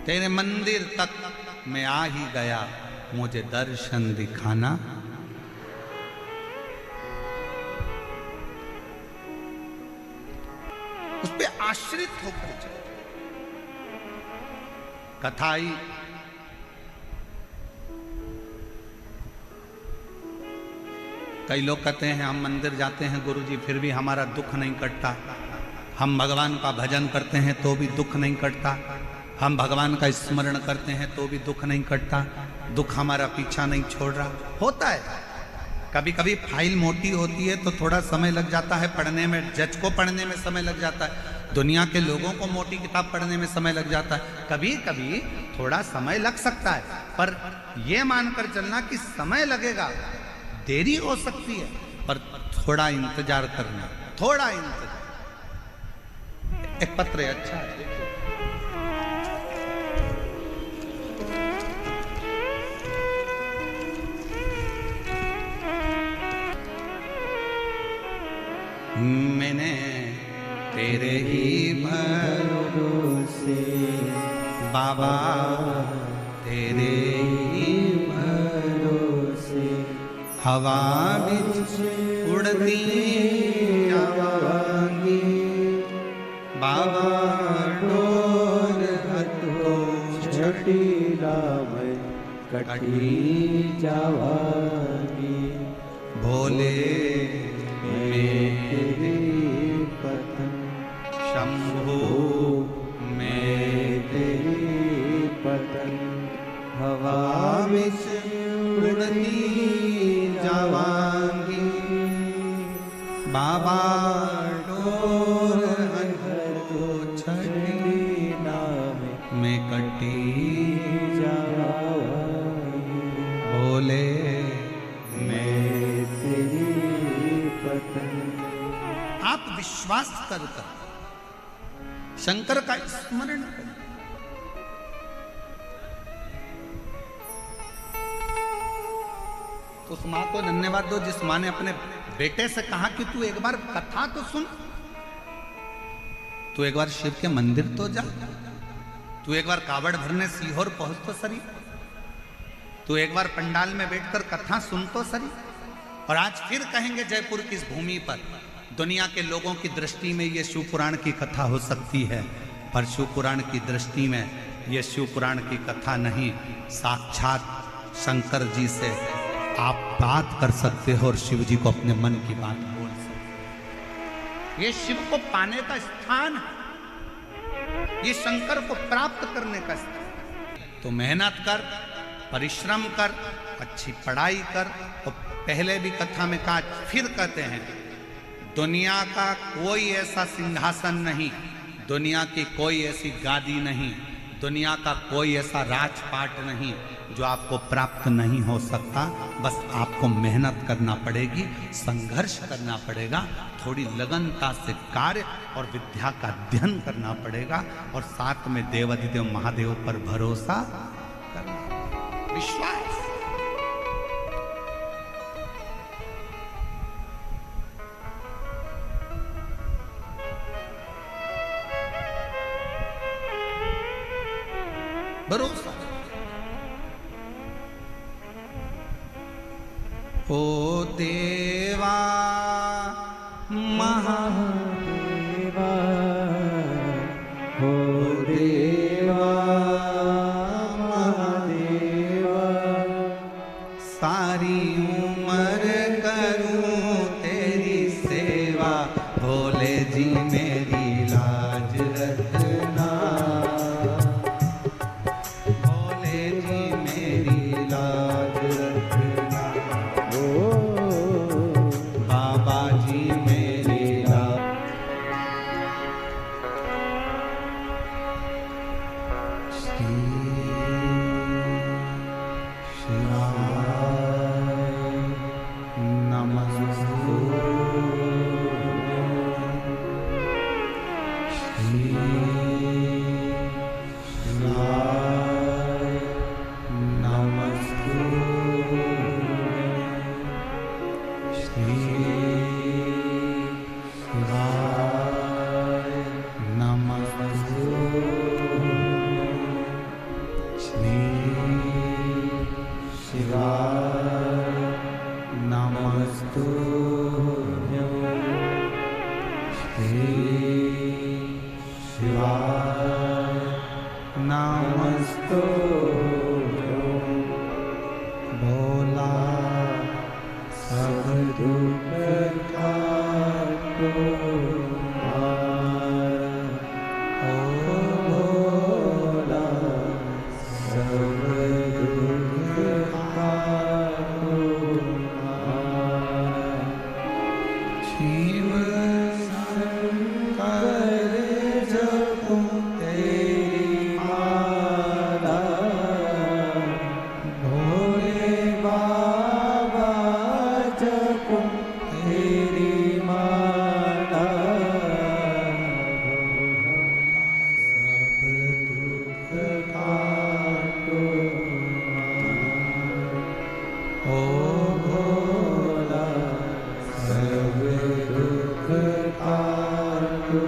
तेरे मंदिर तक मैं आ ही गया, मुझे दर्शन दिखाना। उस पे आश्रित होकर चले। कथा आई, कई लोग कहते हैं हम मंदिर जाते हैं गुरुजी फिर भी हमारा दुख नहीं कटता, हम भगवान का भजन करते हैं तो भी दुख नहीं कटता, हम भगवान का स्मरण करते हैं तो भी दुख नहीं कटता, दुख हमारा पीछा नहीं छोड़ रहा। होता है, कभी कभी फाइल मोटी होती है तो थोड़ा समय लग जाता है पढ़ने में, जज को पढ़ने में समय लग जाता है, दुनिया के लोगों को मोटी किताब पढ़ने में समय लग जाता है, कभी कभी थोड़ा समय लग सकता है, पर यह मानकर चलना कि समय लगेगा, देरी हो सकती है, पर थोड़ा इंतजार करना, थोड़ा इंतजार। एक पत्र है, अच्छा है, देखिए। मैंने तेरे ही भरोसे बाबा, तेरे ही भरोसे हवा बिच उड़ती जावांगी, बाबा डोर हथो छटीला में कटी जावांगी, भोले मेरे पतन शंभु में तेरी पतन हवा बिच उड़ती जावांगी, बाबा डोर हथो छटीला में कटी जावांगी, भोले मैं तेरी पतन। आप विश्वास कर शंकर का स्मरण करें। तो उस मां को धन्यवाद दो जिस मां ने अपने बेटे से कहा कि तू एक बार कथा तो सुन, तू एक बार शिव के मंदिर तो जा, तू एक बार कावड़ भरने सीहोर पहुंच तो सरी, तू एक बार पंडाल में बैठकर कथा सुन तो सरी। और आज फिर कहेंगे जयपुर की इस भूमि पर दुनिया के लोगों की दृष्टि में ये शिव पुराण की कथा हो सकती है, पर शिव पुराण की दृष्टि में ये शिव पुराण की कथा नहीं, साक्षात शंकर जी से आप बात कर सकते हो और शिव जी को अपने मन की बात बोल सकते। ये शिव को पाने का स्थान है, ये शंकर को प्राप्त करने का स्थान। तो मेहनत कर, परिश्रम कर, अच्छी पढ़ाई कर। और पहले भी कथा में कहा, फिर कहते हैं, दुनिया का कोई ऐसा सिंहासन नहीं, दुनिया की कोई ऐसी गादी नहीं, दुनिया का कोई ऐसा राजपाट नहीं जो आपको प्राप्त नहीं हो सकता। बस आपको मेहनत करना पड़ेगी, संघर्ष करना पड़ेगा, थोड़ी लगनता से कार्य और विद्या का अध्ययन करना पड़ेगा, और साथ में देवाधिदेव महादेव पर भरोसा करना, विश्वास। भरोसा। ओ देवा महादेवा, ओ देवा महादेवा, सारी उम्र करूं तेरी सेवा, भोले जी मेरी लाज रखना, भोले जी मेरी लाज रखना, ओ बाबा जी मेरी लाज। श्री शिवाय नमस्तु। श्री शिवाय नमस्तु। श्री शिवाय नमस्तु। नमस्तो भोला सब दुख काटो ओ भोला सब दुख काटो शिव शंकर जपो तेरी माला भोले बाबा जपो तेरी माला सब दुख काटो ओ भोला सब दुख काटो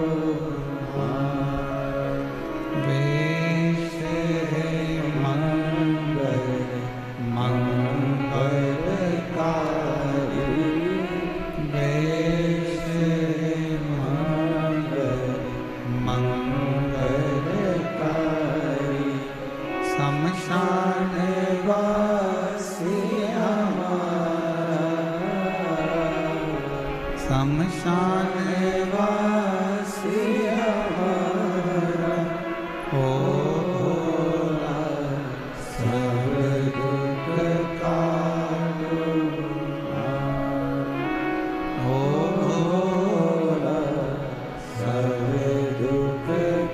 वेश है मंगल मंगलकारी वेश है मंगल मंगलकारी शमशान वासी शमशान वासी ओ भोला सब दुख काटो ओ भोला सब दुख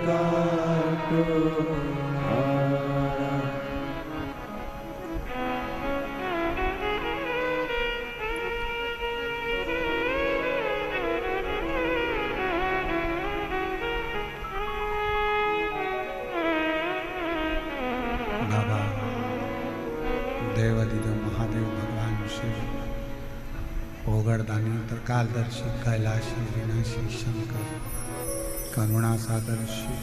काटो बाबा देवादिदेव महादेव भगवान शिव ओगड़दानी त्रिकालदर्शी कैलाशी विनाशी शंकर करुणा सागर शिव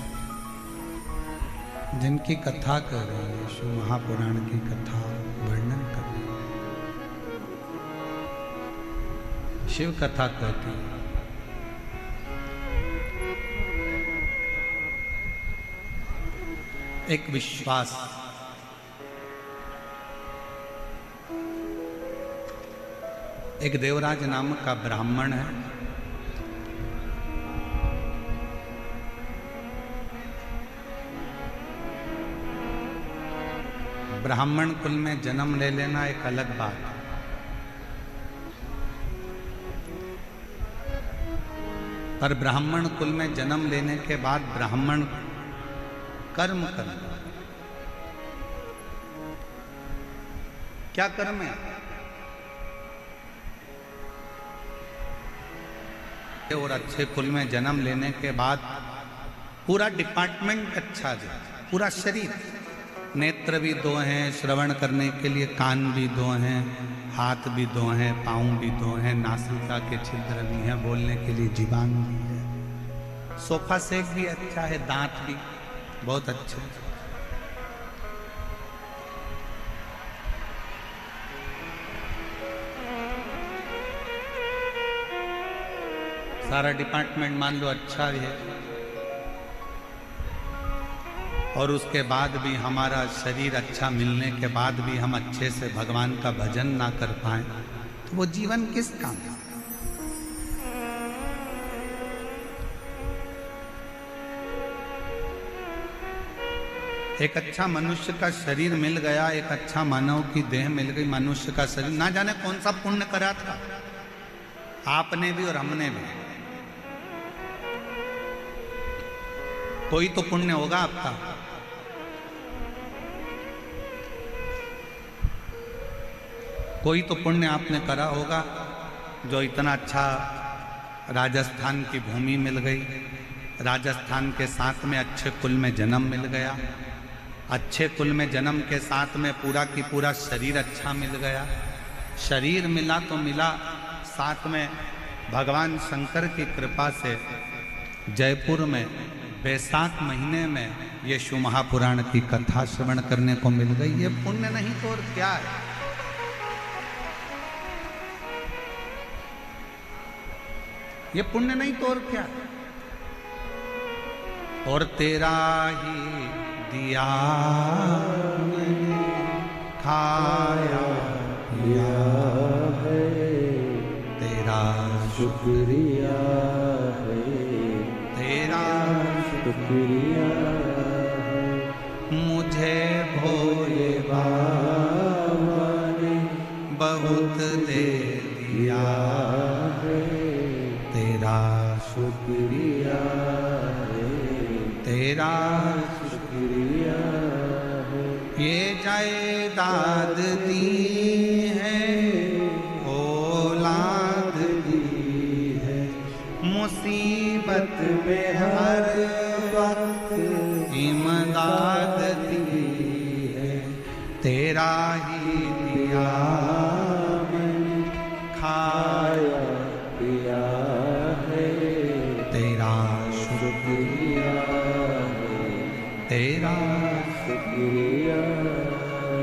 जिनकी कथा कर रहे हैं शिव महापुराण की कथा वर्णन कर रहे हैं। शिव कथा कहती है एक विश्वास एक देवराज नामक का ब्राह्मण है। ब्राह्मण कुल में जन्म ले लेना एक अलग बात है, पर ब्राह्मण कुल में जन्म लेने के बाद ब्राह्मण कर्म करना। क्या कर्म है? और अच्छे कुल में जन्म लेने के बाद पूरा डिपार्टमेंट अच्छा है, पूरा शरीर, नेत्र भी दो हैं श्रवण करने के लिए, कान भी दो हैं, हाथ भी दो हैं, पाँव भी दो हैं, नासिका के छिद्र भी हैं, बोलने के लिए जीवान भी है, सोफा सेट भी अच्छा है, दांत भी बहुत अच्छे। सारा डिपार्टमेंट मान लो अच्छा है, और उसके बाद भी हमारा शरीर अच्छा मिलने के बाद भी हम अच्छे से भगवान का भजन ना कर पाए तो वो जीवन किस काम का? एक अच्छा मनुष्य का शरीर मिल गया, एक अच्छा मानव की देह मिल गई, मनुष्य का शरीर, ना जाने कौन सा पुण्य करा था आपने भी और हमने भी। कोई तो पुण्य होगा आपका, कोई तो पुण्य आपने करा होगा, जो इतना अच्छा राजस्थान की भूमि मिल गई, राजस्थान के साथ में अच्छे कुल में जन्म मिल गया, अच्छे कुल में जन्म के साथ में पूरा की पूरा शरीर अच्छा मिल गया। शरीर मिला तो मिला, साथ में भगवान शंकर की कृपा से जयपुर में बैसाख महीने में ये शिव महापुराण की कथा श्रवण करने को मिल गई। ये पुण्य नहीं तो और क्या है? ये पुण्य नहीं तो और क्या है? और तेरा ही दिया खाया किया है, तेरा शुक्रिया है, तेरा शुक्रिया है। मुझे भोले बाबा ने बहुत दे दिया है, तेरा शुक्रिया है, तेरा शुक्रिया है। ये जायदाद दी है औलाद दी है मुसीबत में हर वक्त इमदाद दी है। तेरा ही दिया मैंने खाया खाया पिया है, तेरा शुक्रिया है, तेरा शुक्रिया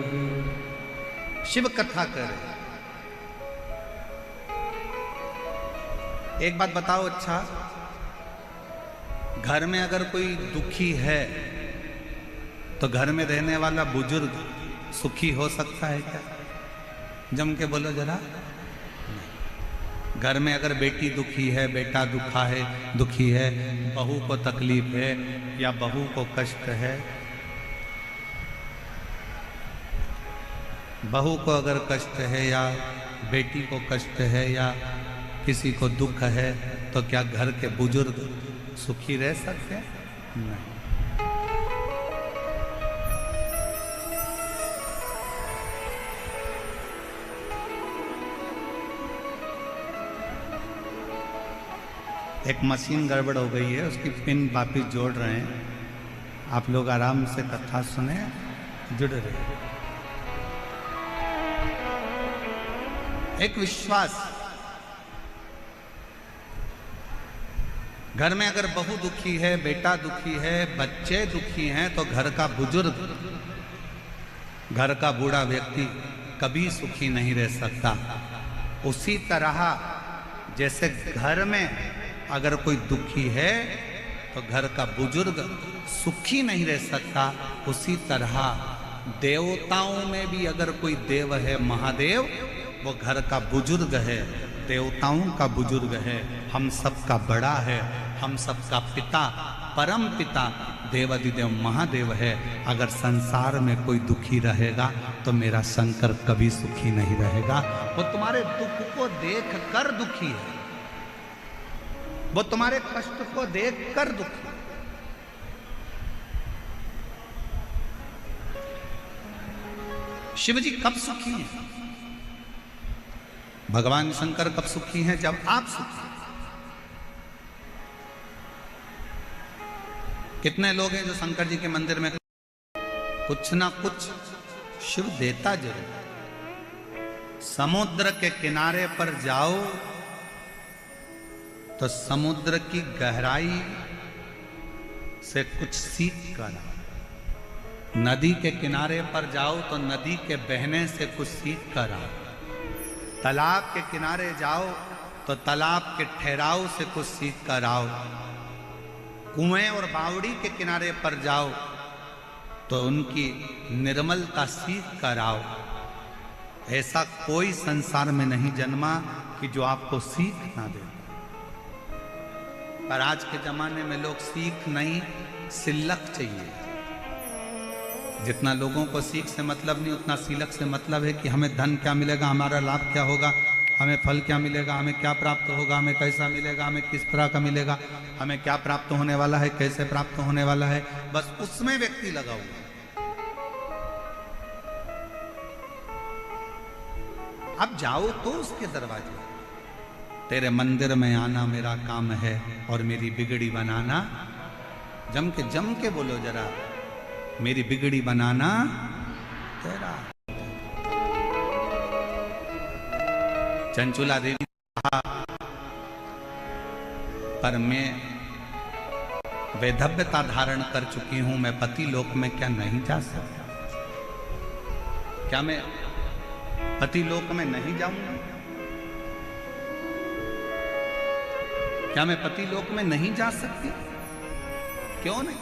है। शिव कथा कर। एक बात बताओ, अच्छा घर में अगर कोई दुखी है तो घर में रहने वाला बुजुर्ग सुखी हो सकता है क्या? जम के बोलो जरा। घर में अगर बेटी दुखी है, बेटा दुखी है, बहू को तकलीफ है या बहू को कष्ट है, बहू को अगर कष्ट है या बेटी को कष्ट है या किसी को दुख है, तो क्या घर के बुजुर्ग सुखी रह सकते हैं? नहीं। एक मशीन गड़बड़ हो गई है, उसकी पिन वापिस जोड़ रहे हैं। आप लोग आराम से कथा सुने, जुड़ रहे। एक विश्वास, घर में अगर बहू दुखी है, बेटा दुखी है, बच्चे दुखी हैं, तो घर का बुजुर्ग, घर का बूढ़ा व्यक्ति कभी सुखी नहीं रह सकता। उसी तरह जैसे घर में अगर कोई दुखी है तो घर का बुजुर्ग सुखी नहीं रह सकता, उसी तरह देवताओं में भी अगर कोई देव है, महादेव, वो घर का बुजुर्ग है, देवताओं का बुजुर्ग है, हम सबका बड़ा है, हम सबका पिता, परम पिता देवादिदेव महादेव है। अगर संसार में कोई दुखी रहेगा तो मेरा शंकर कभी सुखी नहीं रहेगा। वो तुम्हारे दुख को देख कर दुखी है, वो तुम्हारे कष्ट को देख कर दुखी है। शिव जी कब सुखी हैं? भगवान शंकर कब सुखी हैं? जब आप सुखी हैं। कितने लोग हैं जो शंकर जी के मंदिर में कुछ ना कुछ शिव देता जरूर। समुद्र के किनारे पर जाओ तो समुद्र की गहराई से कुछ सीख कर आओ। नदी के किनारे पर जाओ तो नदी के बहने से कुछ सीख कर आओ। तालाब के किनारे जाओ तो तालाब के ठहराव से कुछ सीख कर आओ। कुएं और बावड़ी के किनारे पर जाओ तो उनकी निर्मलता सीख कर आओ। ऐसा कोई संसार में नहीं जन्मा कि जो आपको सीख ना दे। पर आज के जमाने में लोग सीख नहीं, सिलक चाहिए। जितना लोगों को सीख से मतलब नहीं, उतना सिलक से मतलब है कि हमें धन क्या मिलेगा, हमारा लाभ क्या होगा, हमें फल क्या मिलेगा, हमें क्या प्राप्त होगा, हमें कैसा मिलेगा, हमें किस तरह का मिलेगा, हमें क्या प्राप्त होने वाला है, कैसे प्राप्त होने वाला है, बस उसमें व्यक्ति लगा हुआ। अब जाओ तो उसके दरवाजे, तेरे मंदिर में आना मेरा काम है और मेरी बिगड़ी बनाना। जम के बोलो जरा, मेरी बिगड़ी बनाना तेरा। चंचुला देवी कहा, पर मैं वैधव्यता धारण कर चुकी हूं, मैं पति लोक में क्या नहीं जा सकता? क्या मैं पति लोक में नहीं जाऊंगा? क्या मैं पति लोक में नहीं जा सकती? क्यों नहीं?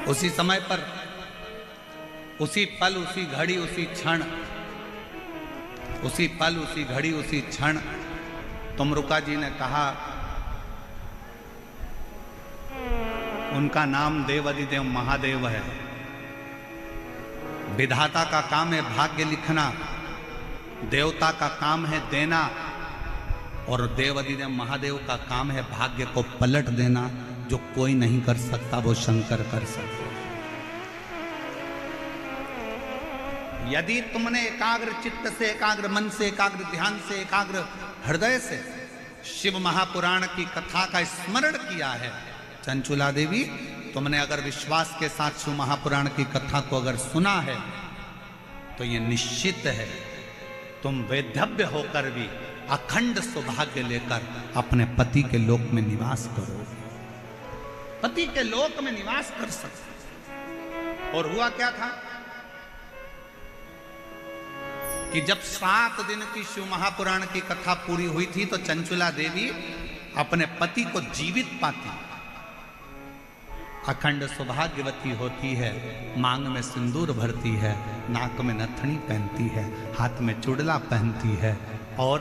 उसी समय पर, उसी पल, उसी घड़ी, उसी क्षण, उसी पल, उसी घड़ी, उसी क्षण तुमरुका जी ने कहा, उनका नाम देवाधिदेव महादेव है। विधाता का काम है भाग्य लिखना, देवता का काम है देना, और देवाधिदेव महादेव का काम है भाग्य को पलट देना। जो कोई नहीं कर सकता वो शंकर कर सकते। यदि तुमने एकाग्र चित्त से, एकाग्र मन से, एकाग्र ध्यान से, एकाग्र हृदय से शिव महापुराण की कथा का स्मरण किया है, चंचुला देवी, तुमने अगर विश्वास के साथ शिव महापुराण की कथा को अगर सुना है, तो ये निश्चित है तुम वैधव्य होकर भी अखंड सौभाग्य लेकर अपने पति के लोक में निवास करोगे, पति के लोक में निवास कर सकते। और हुआ क्या था कि जब 7 दिन की शिव महापुराण की कथा पूरी हुई थी, तो चंचुला देवी अपने पति को जीवित पाती, अखंड सौभाग्यवती होती है, मांग में सिंदूर भरती है, नाक में नथनी पहनती है, हाथ में चूड़ला पहनती है, और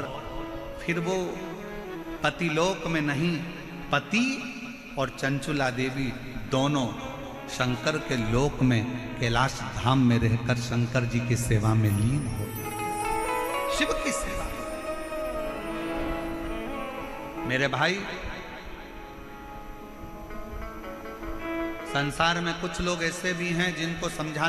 फिर वो पतिलोक में नहीं, पति और चंचुला देवी दोनों शंकर के लोक में कैलाश धाम में रहकर शंकर जी की सेवा में लीन हो गए, शिव की सेवा। मेरे भाई, संसार में कुछ लोग ऐसे भी हैं जिनको समझाना